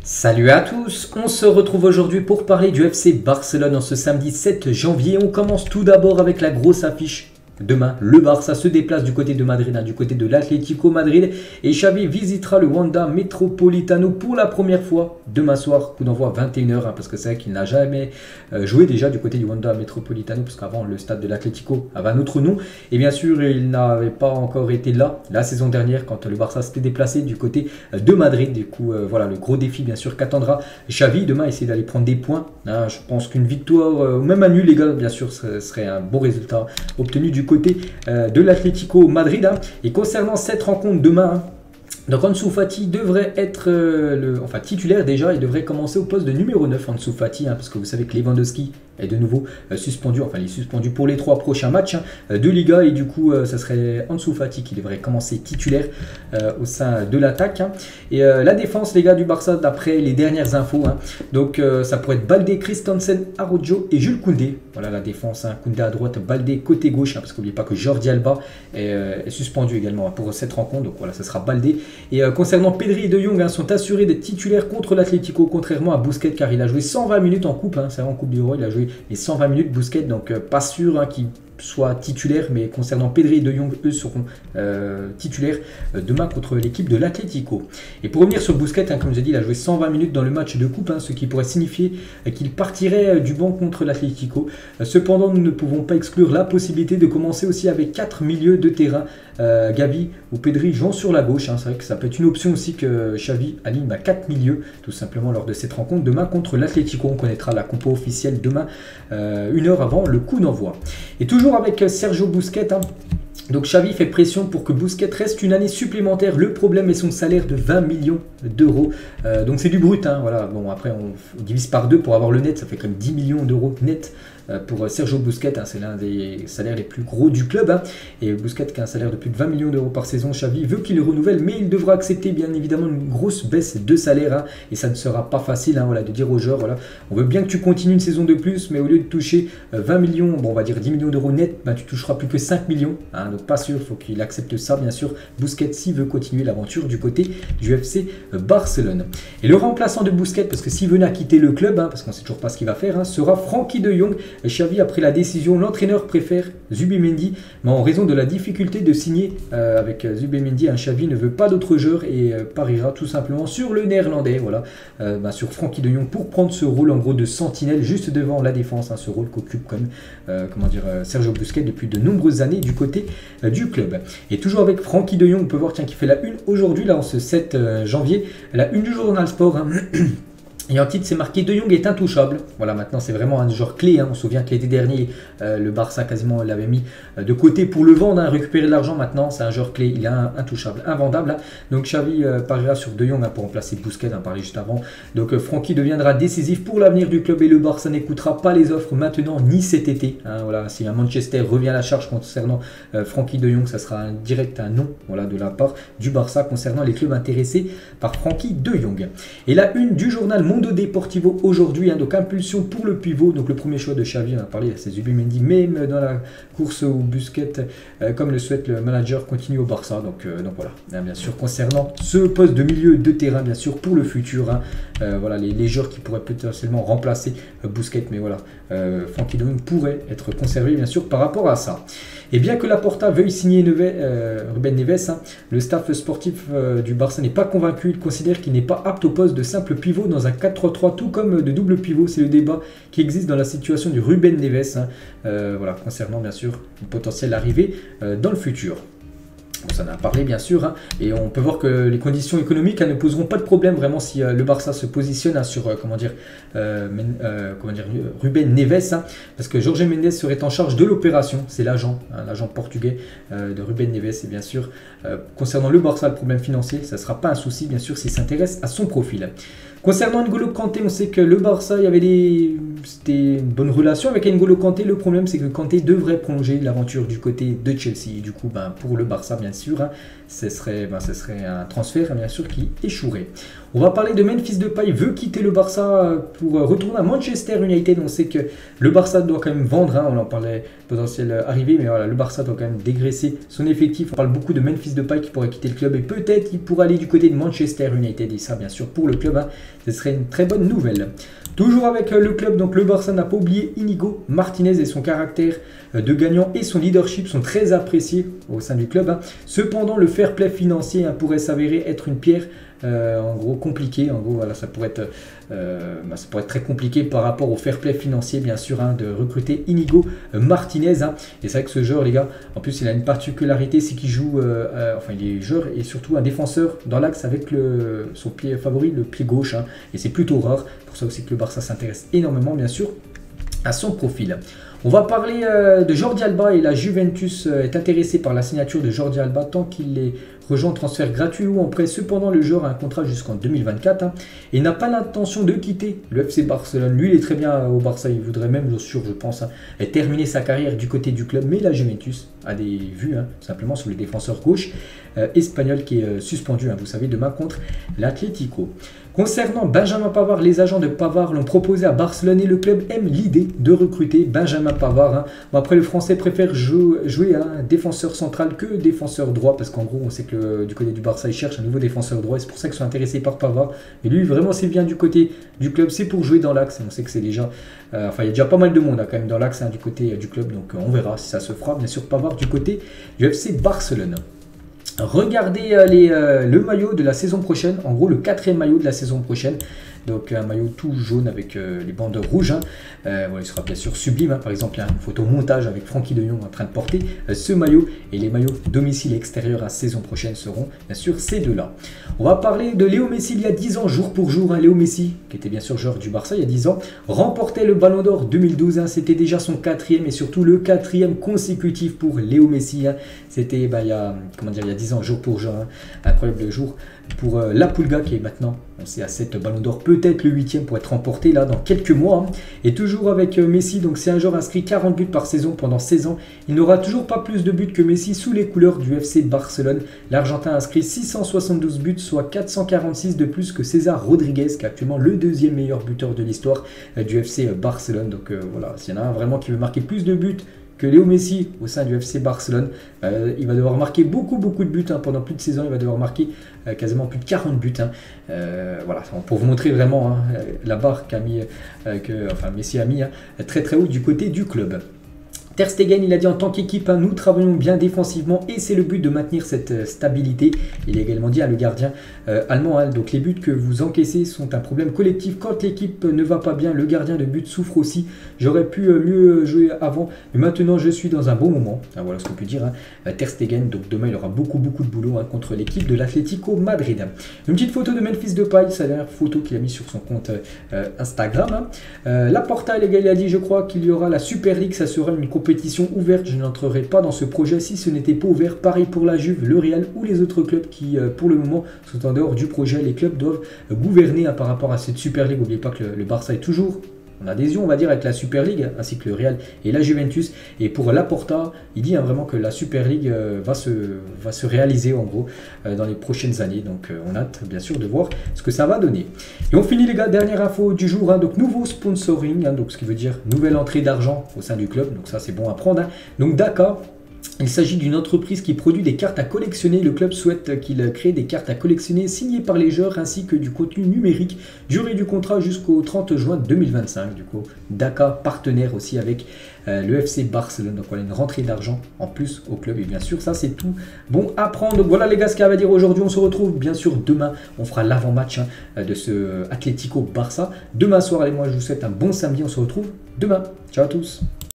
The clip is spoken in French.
Salut à tous, on se retrouve aujourd'hui pour parler du FC Barcelone en ce samedi 7 janvier. On commence tout d'abord avec la grosse affiche. Demain, le Barça se déplace du côté de Madrid, du côté de l'Atlético Madrid. Et Xavi visitera le Wanda Metropolitano pour la première fois demain soir, coup d'envoi 21h, parce que c'est vrai qu'il n'a jamais joué déjà du côté du Wanda Metropolitano, parce qu'avant le stade de l'Atlético avait un autre nom. Et bien sûr, il n'avait pas encore été là la saison dernière quand le Barça s'était déplacé du côté de Madrid. Du coup, voilà le gros défi bien sûr qu'attendra Xavi demain, essayer d'aller prendre des points. Je pense qu'une victoire, ou même un nul, les gars, bien sûr, ce serait un bon résultat obtenu du côté de l'Atlético Madrid. Et concernant cette rencontre demain, donc Ansu Fati devrait être titulaire déjà. Il devrait commencer au poste de numéro 9, Ansu Fati, parce que vous savez que Lewandowski est de nouveau suspendu, il est suspendu pour les 3 prochains matchs de Liga, et du coup ça serait Ansu Fati qui devrait commencer titulaire au sein de l'attaque. Et la défense, les gars, du Barça, d'après les dernières infos, donc ça pourrait être Baldé, Christensen, Araujo et Jules Koundé. Voilà la défense, Koundé à droite, Baldé côté gauche, parce qu'oubliez pas que Jordi Alba est suspendu également pour cette rencontre, donc voilà, ça sera Baldé. Et concernant Pedri et De Jong, sont assurés d'être titulaires contre l'Atlético, contrairement à Busquets, car il a joué 120 minutes en coupe, c'est vrai, en Coupe d'Euro, il a joué les 120 minutes Busquets, donc pas sûr qu'il soit titulaire. Mais concernant Pedri et De Jong, eux seront titulaires demain contre l'équipe de l'Atlético. Et pour revenir sur Busquets, comme je l'ai dit, il a joué 120 minutes dans le match de coupe, ce qui pourrait signifier qu'il partirait du banc contre l'Atlético. Cependant, nous ne pouvons pas exclure la possibilité de commencer aussi avec 4 milieux de terrain. Gavi ou Pedri jouant sur la gauche, c'est vrai que ça peut être une option aussi que Xavi aligne à 4 milieux tout simplement lors de cette rencontre demain contre l'Atlético. On connaîtra la compo officielle demain, 1 heure avant le coup d'envoi. Et toujours avec Sergio Busquets, donc Xavi fait pression pour que Busquets reste une année supplémentaire. Le problème est son salaire de 20 millions d'euros. Donc c'est du brut, voilà. Bon, après on divise par 2 pour avoir le net, ça fait quand même 10 millions d'euros net. Pour Sergio Busquets, c'est l'un des salaires les plus gros du club. Et Busquets qui a un salaire de plus de 20 millions d'euros par saison, Xavi veut qu'il le renouvelle, mais il devra accepter bien évidemment une grosse baisse de salaire. Et ça ne sera pas facile de dire aux joueurs, voilà, on veut bien que tu continues une saison de plus, mais au lieu de toucher 20 millions, on va dire 10 millions d'euros net, tu toucheras plus que 5 millions. Donc pas sûr, il faut qu'il accepte ça bien sûr, Busquets, s'il veut continuer l'aventure du côté du FC Barcelone. Et le remplaçant de Busquets, parce que s'il venait à quitter le club, parce qu'on ne sait toujours pas ce qu'il va faire, sera Frenkie de Jong. Xavi a pris la décision, l'entraîneur préfère Zubimendi, mais en raison de la difficulté de signer avec Zubimendi, Xavi ne veut pas d'autres joueurs et pariera tout simplement sur le néerlandais, voilà, sur Frenkie de Jong pour prendre ce rôle en gros de sentinelle juste devant la défense, ce rôle qu'occupe comme Sergio Busquets depuis de nombreuses années du côté du club. Et toujours avec Frenkie de Jong, on peut voir qui fait la une aujourd'hui, là en ce 7 janvier, la une du journal Sport. Et en titre, c'est marqué De Jong est intouchable. Voilà, maintenant c'est vraiment un joueur clé. On se souvient que l'été dernier, le Barça quasiment l'avait mis de côté pour le vendre, récupérer de l'argent. Maintenant, c'est un joueur clé. Il est intouchable, invendable. Donc Xavi pariera sur De Jong pour remplacer Busquets, on parlait juste avant. Donc Frenkie deviendra décisif pour l'avenir du club et le Barça n'écoutera pas les offres maintenant ni cet été. Voilà, si un Manchester revient à la charge concernant Frenkie De Jong, ça sera un non, voilà, de la part du Barça concernant les clubs intéressés par Frenkie De Jong. Et la une du journal Mundo Deportivo aujourd'hui, donc impulsion pour le pivot. Donc le premier choix de Xavi, on a parlé, c'est Zubimendi, même dans la course où Busquets, comme le souhaite le manager, continue au Barça. Donc voilà, bien sûr concernant ce poste de milieu de terrain, bien sûr pour le futur, voilà les joueurs qui pourraient potentiellement remplacer Busquets, mais voilà, Frenkie de Jong pourrait être conservé bien sûr par rapport à ça. Et bien que Laporta veuille signer Ruben Neves, le staff sportif du Barça n'est pas convaincu. Il considère qu'il n'est pas apte au poste de simple pivot dans un 4-3-3, tout comme de double pivot. C'est le débat qui existe dans la situation du Ruben Neves, voilà, concernant bien sûr une potentielle arrivée dans le futur. On s'en a parlé bien sûr, et on peut voir que les conditions économiques ne poseront pas de problème vraiment si le Barça se positionne sur Ruben Neves, parce que Jorge Mendes serait en charge de l'opération. C'est l'agent portugais de Ruben Neves, et bien sûr concernant le Barça, le problème financier, ça ne sera pas un souci bien sûr s'il s'intéresse à son profil. Concernant N'Golo Kanté, on sait que le Barça, c'était une bonne relation avec N'Golo Kanté. Le problème, c'est que Kanté devrait prolonger l'aventure du côté de Chelsea. Et du coup, pour le Barça, bien sûr. Hein. Ce serait un transfert, bien sûr, qui échouerait. On va parler de Memphis Depay, veut quitter le Barça pour retourner à Manchester United. On sait que le Barça doit quand même vendre, hein, on en parlait potentielle arrivée, mais voilà, le Barça doit quand même dégraisser son effectif. On parle beaucoup de Memphis Depay qui pourrait quitter le club et peut-être qu'il pourrait aller du côté de Manchester United. Et ça, bien sûr, pour le club, hein, ce serait une très bonne nouvelle. Toujours avec le club, donc le Barça n'a pas oublié Inigo Martinez et son caractère de gagnant et son leadership sont très appréciés au sein du club. Hein. Cependant, le fair play financier pourrait s'avérer être une pierre en gros compliquée. En gros, voilà, ça pourrait être très compliqué par rapport au fair play financier, bien sûr, hein, de recruter Inigo Martinez. Hein. Et c'est vrai que ce joueur, les gars, en plus, il a une particularité, c'est qu'il joue, il est joueur et surtout un défenseur dans l'axe avec son pied favori, le pied gauche. Hein. Et c'est plutôt rare. Pour ça aussi que le Barça s'intéresse énormément, bien sûr, à son profil. On va parler de Jordi Alba et la Juventus est intéressée par la signature de Jordi Alba tant qu'il est rejoint en transfert gratuit ou en prêt. Cependant, le joueur a un contrat jusqu'en 2024 hein, et n'a pas l'intention de quitter le FC Barcelone. Lui, il est très bien au Barça. Il voudrait même, je pense, hein, terminer sa carrière du côté du club. Mais la Juventus a des vues, hein, simplement sur le défenseur gauche espagnol qui est suspendu, hein, vous savez, demain contre l'Atlético. Concernant Benjamin Pavard, les agents de Pavard l'ont proposé à Barcelone et le club aime l'idée de recruter Benjamin Pavard. Hein. Bon, après, le Français préfère jouer à un défenseur central que défenseur droit parce qu'en gros, on sait que du côté du Barça, il cherche un nouveau défenseur droit et c'est pour ça qu'ils sont intéressés par Pavard. Mais lui, vraiment, c'est bien du côté du club, c'est pour jouer dans l'axe. On sait que c'est déjà... il y a déjà pas mal de monde hein, quand même dans l'axe hein, du côté du club, donc on verra si ça se fera. Bien sûr, Pavard du côté du FC Barcelone. Regardez le maillot de la saison prochaine, en gros le 4e maillot de la saison prochaine. Donc un maillot tout jaune avec les bandes rouges. Hein. Voilà, il sera bien sûr sublime. Hein. Par exemple, il y a une photo montage avec Francky de Jong en train de porter ce maillot. Et les maillots domicile et extérieur à saison prochaine seront bien sûr ces deux-là. On va parler de Léo Messi il y a 10 ans, jour pour jour. Hein. Léo Messi, qui était bien sûr joueur du Barça il y a 10 ans, remportait le Ballon d'Or 2012. Hein. C'était déjà son 4e et surtout le 4e consécutif pour Léo Messi. Hein. C'était il y a 10 ans, jour pour jour. Hein. Incroyable jour pour la Pulga qui est maintenant, on sait, à 7 ballons d'or, peut-être le 8e pour être remporté là dans quelques mois. Hein. Et toujours avec Messi, donc c'est un joueur inscrit 40 buts par saison pendant 16 ans. Il n'aura toujours pas plus de buts que Messi sous les couleurs du FC Barcelone. L'Argentin a inscrit 672 buts, soit 446 de plus que César Rodriguez, qui est actuellement le 2e meilleur buteur de l'histoire du FC Barcelone. Donc voilà, s'il y en a un vraiment qui veut marquer plus de buts que Léo Messi au sein du FC Barcelone, il va devoir marquer beaucoup de buts hein, pendant plus de 16 ans. Il va devoir marquer quasiment plus de 40 buts. Hein. Voilà, pour vous montrer vraiment hein, la barre Messi a mis hein, très haut du côté du club. Ter Stegen, il a dit en tant qu'équipe, hein, nous travaillons bien défensivement et c'est le but de maintenir cette stabilité. Il a également dit à le gardien allemand, hein, donc les buts que vous encaissez sont un problème collectif. Quand l'équipe ne va pas bien, le gardien de but souffre aussi. J'aurais pu mieux jouer avant, mais maintenant je suis dans un bon moment. Ah, voilà ce qu'on peut dire. Hein. Ter Stegen, donc demain il aura beaucoup de boulot hein, contre l'équipe de l'Atlético Madrid. Une petite photo de Memphis Depay, c'est la dernière photo qu'il a mis sur son compte Instagram. Hein. Laporta, les gars, il a dit je crois qu'il y aura la Super League, ça sera une compétition ouverte, je n'entrerai pas dans ce projet si ce n'était pas ouvert. Pareil pour la Juve, le Real ou les autres clubs qui pour le moment sont en dehors du projet. Les clubs doivent gouverner hein, par rapport à cette Super League. N'oubliez pas que le Barça est toujours en adhésion, on va dire, avec la Super League, ainsi que le Real et la Juventus. Et pour Laporta, il dit hein, vraiment que la Super League va se réaliser en gros dans les prochaines années. Donc on a hâte bien sûr de voir ce que ça va donner. Et on finit les gars, dernière info du jour, hein, donc nouveau sponsoring, hein, donc ce qui veut dire nouvelle entrée d'argent au sein du club. Donc ça c'est bon à prendre. Hein. Donc Daka. Il s'agit d'une entreprise qui produit des cartes à collectionner. Le club souhaite qu'il crée des cartes à collectionner signées par les joueurs ainsi que du contenu numérique. Durée du contrat jusqu'au 30 juin 2025. Du coup, Daka partenaire aussi avec le FC Barcelone. Donc voilà, une rentrée d'argent en plus au club. Et bien sûr, ça c'est tout bon à prendre. Donc voilà les gars, ce qu'il y a à dire aujourd'hui. On se retrouve bien sûr demain. On fera l'avant-match hein, de ce Atlético Barça. Demain soir, allez, moi je vous souhaite un bon samedi. On se retrouve demain. Ciao à tous.